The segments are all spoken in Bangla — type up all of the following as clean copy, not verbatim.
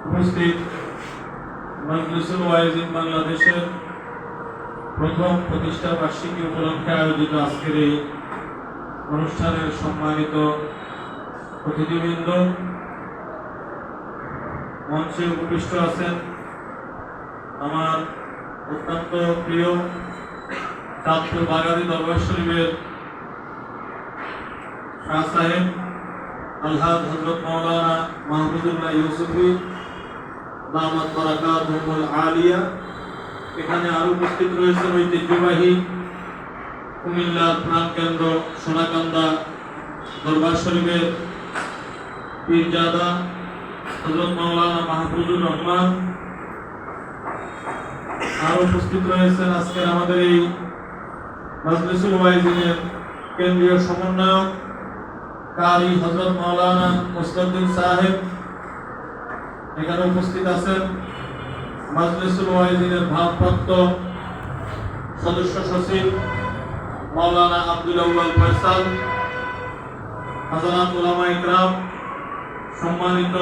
উপস্থিত মাজলিসুল ওয়াইজিন বাংলাদেশের প্রথম প্রতিষ্ঠা বার্ষিকী উপলক্ষে আয়োজিত আজকের এই অনুষ্ঠানের সম্মানিত অতিথিবৃন্দ, মঞ্চে উপবিষ্ট আছেন আমার অত্যন্ত প্রিয় চাঁদপুর বাগারি দরবার শরীফের শাহ সাহেব আলহাজ হযরত মাওলানা মাহমুদুল্লাহ ইউসুফী দামাত বারাকাতুহুল আলিয়া। এখানে আরো উপস্থিত রয়েছেন ঐতিহ্যবাহী কুমিল্লার প্রাণকেন্দ্র সোনাকান্দা দরবার শরীফের পীরজাদা হযরত মাওলানা মাহফুজুর রহমান। আরো উপস্থিত রয়েছেন আজকের আমাদের এই মাজলিসুল ওয়াইজিনের কেন্দ্রীয় সমন্বয়ক কারি হযরত মাওলানা মুস্তাফিজ সাহেব। এখানে উপস্থিত আছেন মাজলিসুল ওয়াইজিনের ভারপ্রাপ্ত সদস্য সচিব মাওলানা আব্দুল আউয়াল ফয়সাল। হযরত উলামা ইকরাম, সম্মানিত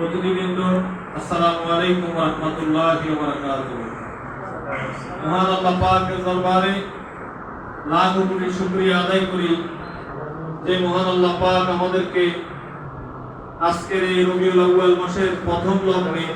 অতিথিবৃন্দ, আসসালামু আলাইকুম ওয়া রাহমাতুল্লাহি ওয়া বারাকাতুহু। মহান আল্লাহ পাকের দরবারে লাখ কোটি শুকরিয়া আদায় করি যে মহান আল্লাহ পাক আমাদেরকে আজকের এই রবিউল আউয়াল মাসের প্রথম লগ্নে